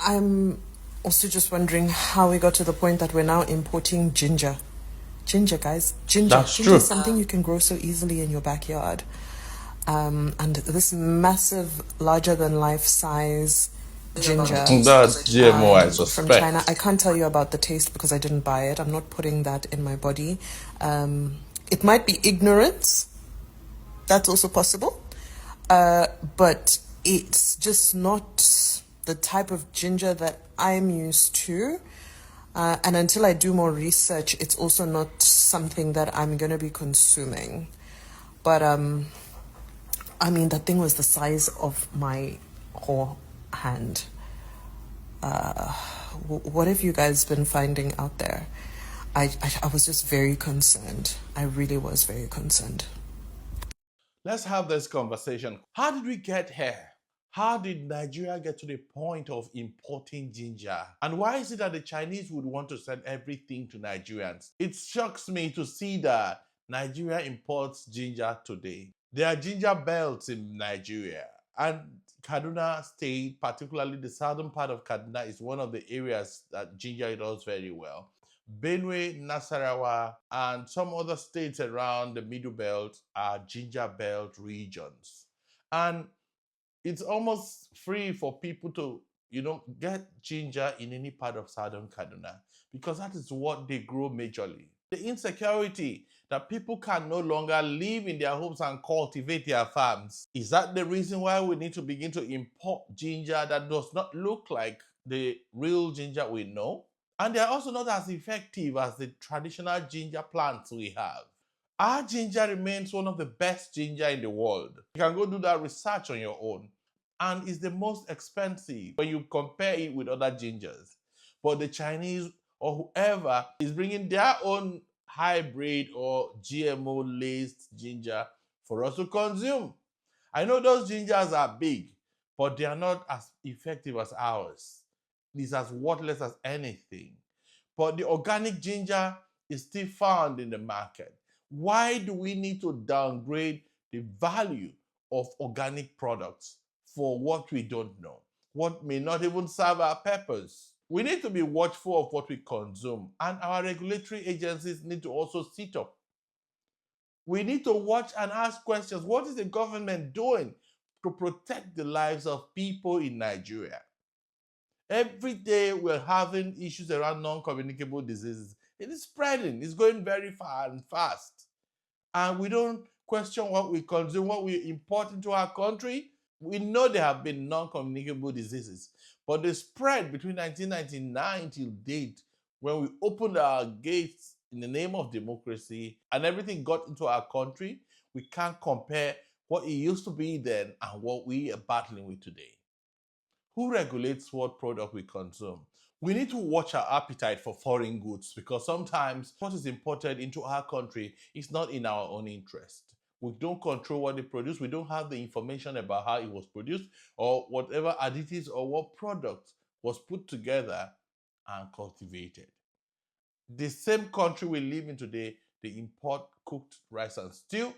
I'm also just wondering how we got to the point that we're now importing ginger. Ginger, guys. Ginger. That's Ginger true. is something you can grow so easily in your backyard. And this massive, larger than life size ginger That's GMO, I from China. suspect. I can't tell you about the taste because I didn't buy it. I'm not putting that in my body. It might be ignorance. That's also possible. But it's just not the type of ginger that I'm used to. And until I do more research, it's also not something that I'm going to be consuming. But I mean, that thing was the size of my whole hand. What have you guys been finding out there? I was just very concerned. I really was very concerned. Let's have this conversation. How did we get here? How did Nigeria get to the point of importing ginger? And why is it that the Chinese would want to send everything to Nigerians? It shocks me to see that Nigeria imports ginger today. There are ginger belts in Nigeria, and Kaduna State, particularly the southern part of Kaduna, is one of the areas that ginger does very well. Benue, Nasarawa, and some other states around the Middle Belt are ginger belt regions. And it's almost free for people to, get ginger in any part of southern Kaduna because that is what they grow majorly. The insecurity that people can no longer live in their homes and cultivate their farms. Is that the reason why we need to begin to import ginger that does not look like the real ginger we know? And they are also not as effective as the traditional ginger plants we have. Our ginger remains one of the best ginger in the world. You can go do that research on your own. And it's the most expensive when you compare it with other gingers. But the Chinese or whoever is bringing their own hybrid or GMO laced ginger for us to consume. I know those gingers are big, but they are not as effective as ours. It's as worthless as anything. But the organic ginger is still found in the market. Why do we need to downgrade the value of organic products for what we don't know, what may not even serve our purpose? We need to be watchful of what we consume, and our regulatory agencies need to also sit up. We need to watch and ask questions. What is the government doing to protect the lives of people in Nigeria? Every day we're having issues around non-communicable diseases. It is spreading. It's going very far and fast. And we don't question what we consume, what we import into our country. We know there have been non-communicable diseases. But the spread between 1999 till date, when we opened our gates in the name of democracy and everything got into our country, we can't compare what it used to be then and what we are battling with today. Who regulates what product we consume? We need to watch our appetite for foreign goods because sometimes what is imported into our country is not in our own interest. We don't control what they produce. We don't have the information about how it was produced or whatever additives or what product was put together and cultivated. The same country we live in today, they import cooked rice and stew.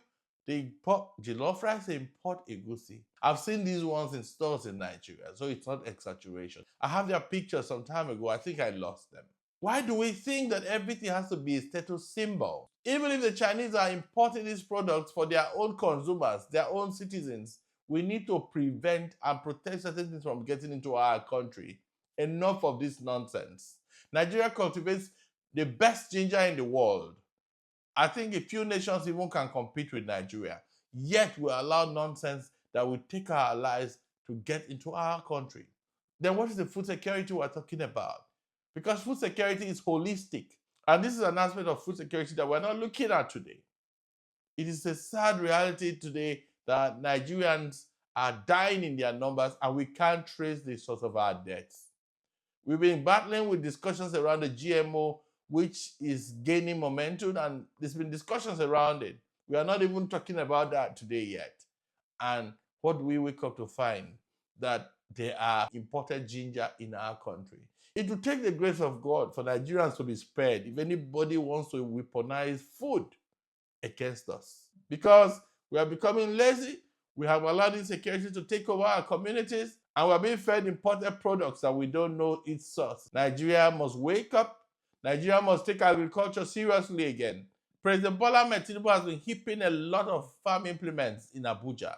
They import jollof rice, they import egusi. I've seen these ones in stores in Nigeria, so it's not exaggeration. I have their pictures some time ago. I think I lost them. Why do we think that everything has to be a status symbol? Even if the Chinese are importing these products for their own consumers, their own citizens, we need to prevent and protect certain things from getting into our country. Enough of this nonsense. Nigeria cultivates the best ginger in the world. I think a few nations even can compete with Nigeria. Yet we allow nonsense that will take our lives to get into our country. Then what is the food security we're talking about? Because food security is holistic. And this is an aspect of food security that we're not looking at today. It is a sad reality today that Nigerians are dying in their numbers and we can't trace the source of our deaths. We've been battling with discussions around the GMO, which is gaining momentum, and there's been discussions around it. We are not even talking about that today yet. And what do we wake up to find? That there are imported ginger in our country. It will take the grace of God for Nigerians to be spared if anybody wants to weaponize food against us. Because we are becoming lazy, we have allowed insecurity to take over our communities, And we're being fed imported products that we don't know its source. Nigeria must wake up. Nigeria must take agriculture seriously again. President Bola Ahmed Tinubu has been heaping a lot of farm implements in Abuja,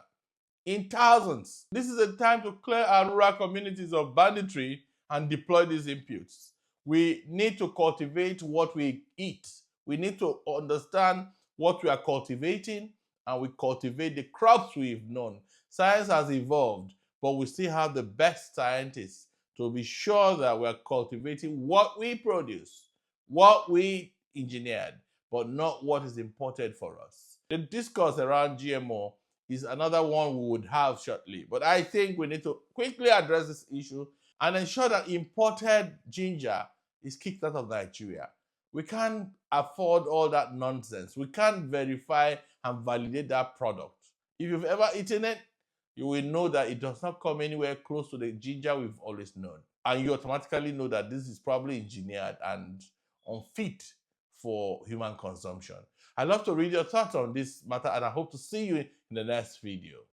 in thousands. This is a time to clear our rural communities of banditry and deploy these inputs. We need to cultivate what we eat. We need to understand what we are cultivating, and we cultivate the crops we've known. Science has evolved, but we still have the best scientists to be sure that we're cultivating what we produce, what we engineered, but not what is imported for us. The discourse around GMO is another one we would have shortly. But I think we need to quickly address this issue and ensure that imported ginger is kicked out of Nigeria. We can't afford all that nonsense. We can't verify and validate that product. If you've ever eaten it, you will know that it does not come anywhere close to the ginger we've always known. And you automatically know that this is probably engineered and unfit for human consumption. I'd love to read your thoughts on this matter, and I hope to see you in the next video.